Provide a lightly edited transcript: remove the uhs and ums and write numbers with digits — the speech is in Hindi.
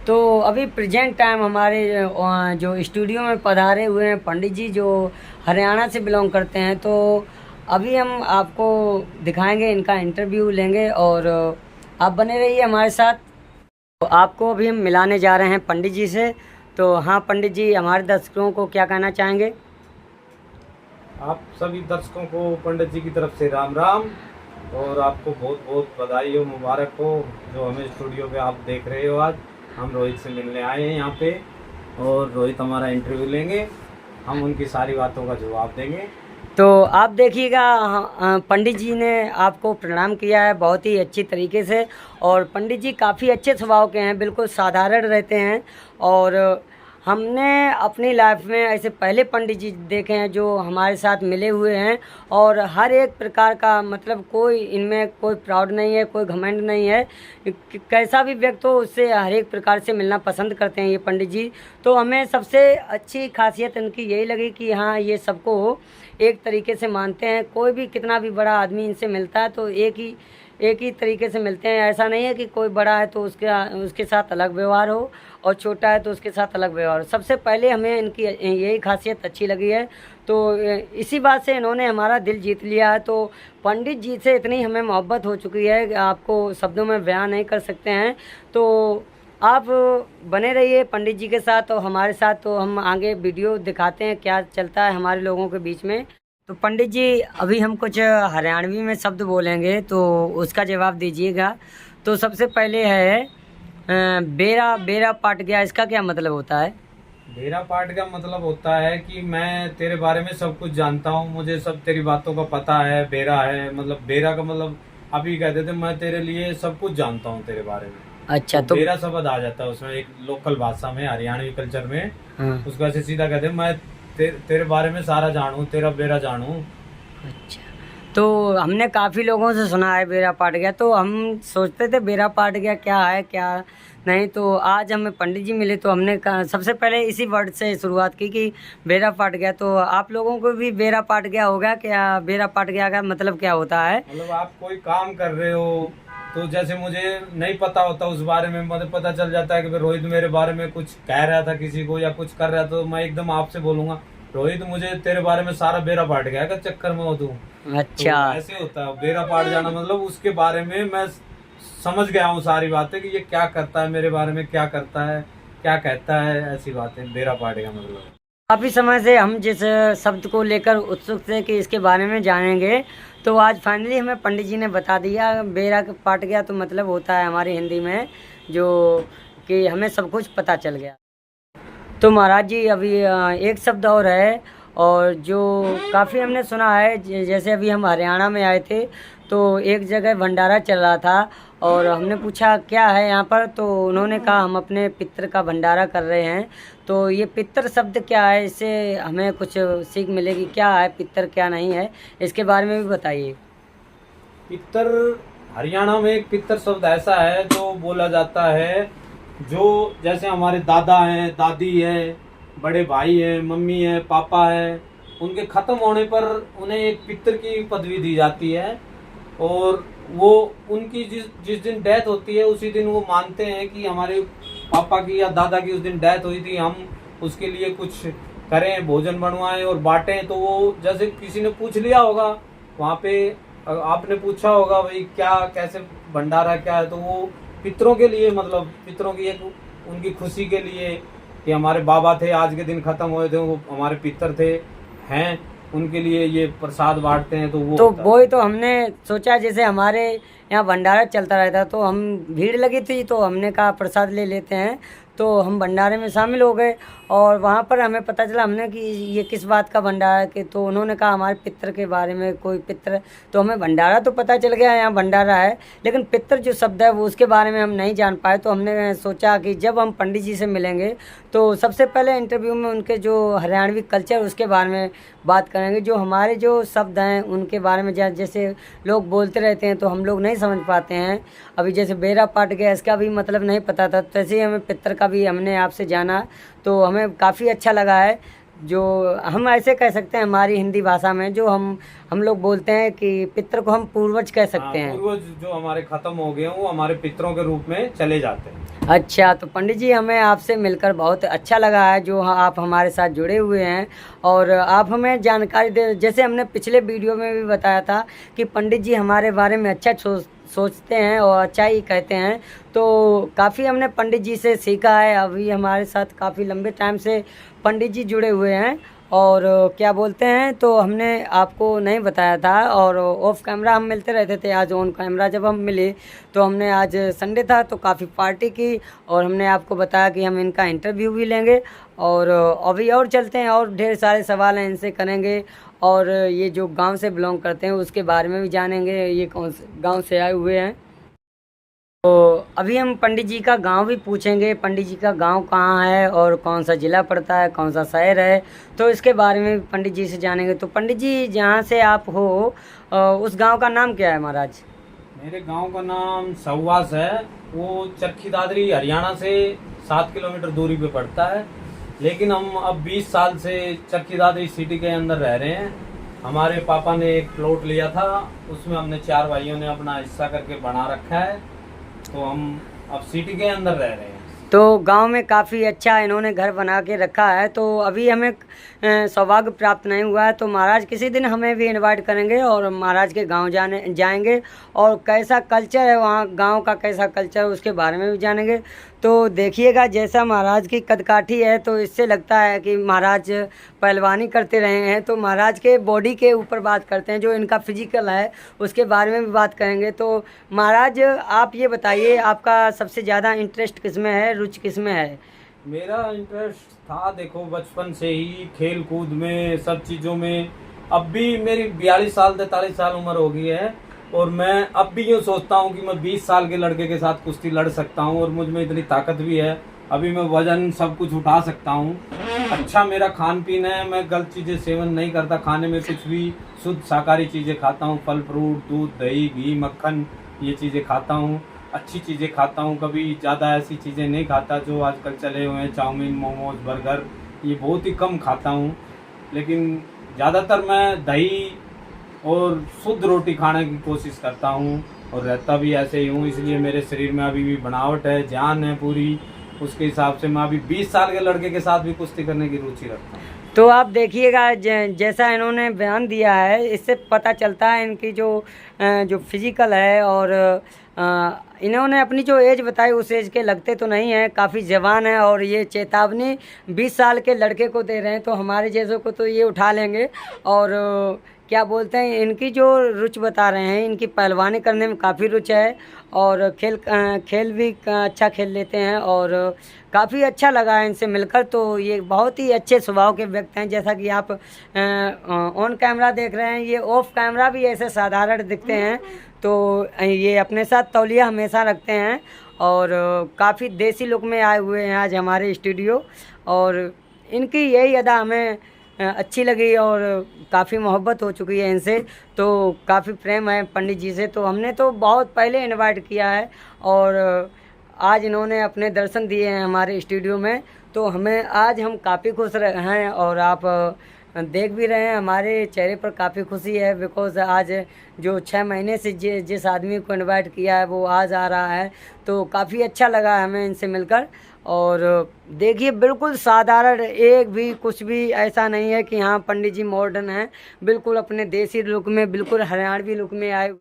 तो अभी प्रेजेंट टाइम हमारे जो स्टूडियो में पधारे हुए हैं पंडित जी, जो हरियाणा से बिलोंग करते हैं। तो अभी हम आपको दिखाएंगे, इनका इंटरव्यू लेंगे और आप बने रहिए हमारे साथ। तो आपको अभी हम मिलाने जा रहे हैं पंडित जी से। तो हाँ पंडित जी, हमारे दर्शकों को क्या कहना चाहेंगे? आप सभी दर्शकों को पंडित जी की तरफ से राम राम। और आपको बहुत बहुत बधाई हो, मुबारक हो जो हमें स्टूडियो पे आप देख रहे हो। आज हम रोहित से मिलने आए हैं यहाँ पे और रोहित हमारा इंटरव्यू लेंगे, हम उनकी सारी बातों का जवाब देंगे। तो आप देखिएगा, पंडित जी ने आपको प्रणाम किया है बहुत ही अच्छी तरीके से। और पंडित जी काफ़ी अच्छे स्वभाव के हैं, बिल्कुल साधारण रहते हैं। और हमने अपनी लाइफ में ऐसे पहले पंडित जी देखे हैं जो हमारे साथ मिले हुए हैं। और हर एक प्रकार का मतलब कोई इनमें कोई प्राउड नहीं है, कोई घमंड नहीं है। कैसा भी व्यक्ति हो उससे हर एक प्रकार से मिलना पसंद करते हैं ये पंडित जी। तो हमें सबसे अच्छी खासियत इनकी यही लगी कि हाँ, ये सबको एक तरीके से मानते हैं। कोई भी कितना भी बड़ा आदमी इनसे मिलता है तो एक ही तरीके से मिलते हैं। ऐसा नहीं है कि कोई बड़ा है तो उसके साथ अलग व्यवहार हो और छोटा है तो उसके साथ अलग व्यवहार हो। सबसे पहले हमें इनकी यही खासियत अच्छी लगी है। तो इसी बात से इन्होंने हमारा दिल जीत लिया है। तो पंडित जी से इतनी हमें मोहब्बत हो चुकी है कि आपको शब्दों में बयान नहीं कर सकते हैं। तो आप बने रहिए पंडित जी के साथ और हमारे साथ। तो हम आगे वीडियो दिखाते हैं क्या चलता है हमारे लोगों के बीच में। तो पंडित जी, अभी हम कुछ हरियाणवी में शब्द बोलेंगे तो उसका जवाब दीजिएगा। तो सबसे पहले है बेरा बेरा पाट गया, इसका क्या मतलब होता है? मेरा पार्ट का मतलब होता है कि मैं तेरे बारे में सब कुछ जानता हूँ, मुझे सब तेरी बातों का पता है। बेरा है मतलब, बेरा का मतलब अभी कहते थे मैं तेरे लिए सब कुछ जानता हूँ तेरे बारे में। अच्छा। तो तो बेरा शब्द आ जाता है उसमें, एक लोकल भाषा में, हरियाणवी कल्चर में हाँ। उसको ऐसे सीधा कहते हैं मैं तेरे बारे में सारा जानूं, तेरा बेरा जानूं। अच्छा। तो हमने काफ़ी लोगों से सुना है बेरा पाट गया, तो हम सोचते थे बेरा पाट गया क्या है क्या नहीं। तो आज हमें पंडित जी मिले तो हमने कहा सबसे पहले इसी वर्ड से शुरुआत की कि बेरा पाट गया। तो आप लोगों को भी बेरा पाट गया होगा क्या? बेरा पाट गया का मतलब क्या होता है? मतलब आप कोई काम कर रहे हो तो जैसे मुझे नहीं पता होता उस बारे में, मुझे पता चल जाता है कि भाई रोहित मेरे बारे में कुछ कह रहा था किसी को या कुछ कर रहा था, तो मैं एकदम आपसे बोलूंगा रोहित मुझे तेरे बारे में सारा बेरा पाट गया का चक्कर में हो तू। तो अच्छा। ऐसे होता है बेरा पाट जाना, मतलब उसके बारे में मैं समझ गया हूँ सारी बातें कि ये क्या करता है, मेरे बारे में क्या करता है, क्या कहता है, ऐसी बातें बेरा पाट गया मतलब। काफ़ी समय से हम जिस शब्द को लेकर उत्सुक थे कि इसके बारे में जानेंगे, तो आज फाइनली हमें पंडित जी ने बता दिया। बेरा पाट गया तो मतलब होता है हमारी हिंदी में जो कि हमें सब कुछ पता चल गया। तो महाराज जी, अभी एक शब्द और है और जो काफ़ी हमने सुना है। जैसे अभी हम हरियाणा में आए थे तो एक जगह भंडारा चल रहा था और हमने पूछा क्या है यहाँ पर, तो उन्होंने कहा हम अपने पितर का भंडारा कर रहे हैं। तो ये पितर शब्द क्या है, इससे हमें कुछ सीख मिलेगी? क्या है पितर, क्या नहीं है, इसके बारे में भी बताइए। पितर, हरियाणा में एक पितर शब्द ऐसा है जो बोला जाता है, जो जैसे हमारे दादा हैं, दादी है, बड़े भाई हैं, मम्मी है, पापा है, उनके खत्म होने पर उन्हें एक पितर की पदवी दी जाती है। और वो उनकी जिस जिस दिन डेथ होती है उसी दिन वो मानते हैं कि हमारे पापा की या दादा की उस दिन डेथ हुई थी, हम उसके लिए कुछ करें, भोजन बनवाएं और बांटें। तो वो जैसे किसी ने पूछ लिया होगा वहाँ पे, आपने पूछा होगा भाई क्या कैसे भंडारा क्या है, तो वो पितरों के लिए, मतलब पितरों की एक उनकी खुशी के लिए कि हमारे बाबा थे आज के दिन खत्म हुए थे, वो हमारे पितर थे हैं, उनके लिए ये प्रसाद बांटते हैं। तो वही तो हमने सोचा, जैसे हमारे यहाँ भंडारा चलता रहता तो हम भीड़ लगी थी तो हमने कहा प्रसाद ले लेते हैं। तो हम भंडारे में शामिल हो गए और वहाँ पर हमें पता चला हमने कि ये किस बात का भंडारा है। कि तो उन्होंने कहा हमारे पितर के बारे में कोई पितर। तो हमें भंडारा तो पता चल गया यहाँ भंडारा है, लेकिन पितर जो शब्द है वो उसके बारे में हम नहीं जान पाए। तो हमने सोचा कि जब हम पंडित जी से मिलेंगे तो सबसे पहले इंटरव्यू में उनके जो हरियाणवी कल्चर उसके बारे में बात करेंगे। जो हमारे जो शब्द हैं उनके बारे में जैसे लोग बोलते रहते हैं तो हम लोग नहीं समझ पाते हैं। अभी जैसे बेरा पाट गया इसका भी मतलब नहीं पता था, तो ऐसे ही हमें पितर का भी हमने आपसे जाना तो हमें काफ़ी अच्छा लगा है। जो हम ऐसे कह सकते हैं हमारी हिंदी भाषा में, जो हम लोग बोलते हैं कि पितर को हम पूर्वज कह सकते हैं। पूर्वज जो हमारे खत्म हो गए हैं वो हमारे पितरों के रूप में चले जाते हैं। अच्छा, तो पंडित जी हमें आपसे मिलकर बहुत अच्छा लगा है, जो आप हमारे साथ जुड़े हुए हैं और आप हमें जानकारी दे, जैसे हमने पिछले वीडियो में भी बताया था कि पंडित जी हमारे बारे में अच्छा सोचते हैं और अच्छा ही कहते हैं। तो काफ़ी हमने पंडित जी से सीखा है। अभी हमारे साथ काफ़ी लंबे टाइम से पंडित जी जुड़े हुए हैं और क्या बोलते हैं, तो हमने आपको नहीं बताया था और ऑफ कैमरा हम मिलते रहते थे। आज ऑन कैमरा जब हम मिले तो हमने, आज संडे था तो काफ़ी पार्टी की और हमने आपको बताया कि हम इनका इंटरव्यू भी लेंगे और अभी और चलते हैं और ढेर सारे सवाल हैं इनसे करेंगे और ये जो गांव से बिलोंग करते हैं उसके बारे में भी जानेंगे, ये कौन से गांव से आए हुए हैं। तो अभी हम पंडित जी का गांव भी पूछेंगे, पंडित जी का गांव कहाँ है और कौन सा ज़िला पड़ता है, कौन सा शहर है, तो इसके बारे में भी पंडित जी से जानेंगे। तो पंडित जी जहाँ से आप हो उस गांव का नाम क्या है महाराज? मेरे गांव का नाम सौवास है। वो चरखी दादरी हरियाणा से 7 किलोमीटर दूरी पे पड़ता है, लेकिन हम अब 20 साल से चरखी दादरी सिटी के अंदर रह रहे हैं। हमारे पापा ने एक प्लॉट लिया था, उसमें हमने 4 भाइयों ने अपना हिस्सा करके बना रखा है, तो हम अब सिटी के अंदर रह रहे हैं। तो गांव में काफ़ी अच्छा इन्होंने घर बना के रखा है। तो अभी हमें सौभाग्य प्राप्त नहीं हुआ है, तो महाराज किसी दिन हमें भी इनवाइट करेंगे और महाराज के गांव जाएंगे और कैसा कल्चर है वहाँ, गांव का कैसा कल्चर है उसके बारे में भी जानेंगे। तो देखिएगा जैसा महाराज की कदकाठी है तो इससे लगता है कि महाराज पहलवानी करते रहे हैं। तो महाराज के बॉडी के ऊपर बात करते हैं, जो इनका फिजिकल है उसके बारे में भी बात करेंगे। तो महाराज आप ये बताइए, आपका सबसे ज़्यादा इंटरेस्ट किस में है, रुचि किस में है? मेरा इंटरेस्ट था, देखो बचपन से ही खेल कूद में, सब चीज़ों में। अब भी मेरी 42 साल 43 साल उम्र हो गई है और मैं अब भी यूँ सोचता हूँ कि मैं 20 साल के लड़के के साथ कुश्ती लड़ सकता हूँ और मुझ में इतनी ताकत भी है। अभी मैं वजन सब कुछ उठा सकता हूँ। अच्छा मेरा खान पीन है, मैं गलत चीज़ें सेवन नहीं करता, खाने में कुछ भी शुद्ध शाकाहारी चीज़ें खाता हूँ, फल फ्रूट, दूध, दही, घी, मक्खन, ये चीज़ें खाता हूँ। अच्छी चीज़ें खाता हूँ, कभी ज़्यादा ऐसी चीज़ें नहीं खाता जो आजकल चले हुए हैं, चाउमीन, मोमोज, बर्गर, ये बहुत ही कम खाता हूँ। लेकिन ज़्यादातर मैं दही और शुद्ध रोटी खाने की कोशिश करता हूँ और रहता भी ऐसे ही हूँ। इसलिए मेरे शरीर में अभी भी बनावट है, जान है पूरी। उसके हिसाब से मैं अभी 20 साल के लड़के के साथ भी कुश्ती करने की रुचि रखता हूँ। तो आप देखिएगा जैसा इन्होंने बयान दिया है, इससे पता चलता है इनकी जो फिजिकल है और इन्होंने अपनी जो एज बताई उस एज के लगते तो नहीं है, काफ़ी जवान है और ये चेतावनी 20 साल के लड़के को दे रहे हैं। तो हमारे जैसों को तो ये उठा लेंगे। और क्या बोलते हैं, इनकी जो रुचि बता रहे हैं, इनकी पहलवानी करने में काफ़ी रुचि है और खेल भी अच्छा खेल लेते हैं और काफ़ी अच्छा लगा है इनसे मिलकर। तो ये बहुत ही अच्छे स्वभाव के व्यक्ति हैं, जैसा कि आप ऑन कैमरा देख रहे हैं, ये ऑफ कैमरा भी ऐसे साधारण दिखते हैं। तो ये अपने साथ तौलिया हमेशा रखते हैं और काफ़ी देसी लुक में आए हुए हैं आज हमारे स्टूडियो। और इनकी यही अदा हमें अच्छी लगी और काफ़ी मोहब्बत हो चुकी है इनसे, तो काफ़ी प्रेम है पंडित जी से। तो हमने तो बहुत पहले इनवाइट किया है और आज इन्होंने अपने दर्शन दिए हैं हमारे स्टूडियो में, तो हमें आज हम काफ़ी खुश हैं और आप देख भी रहे हैं हमारे चेहरे पर काफ़ी खुशी है। बिकॉज़ आज जो 6 महीने से जिस आदमी को इनवाइट किया है वो आज आ रहा है, तो काफ़ी अच्छा लगा हमें इनसे मिलकर। और देखिए बिल्कुल साधारण, एक भी कुछ भी ऐसा नहीं है कि हाँ पंडित जी मॉडर्न हैं, बिल्कुल अपने देसी लुक में, बिल्कुल हरियाणवी लुक में आए।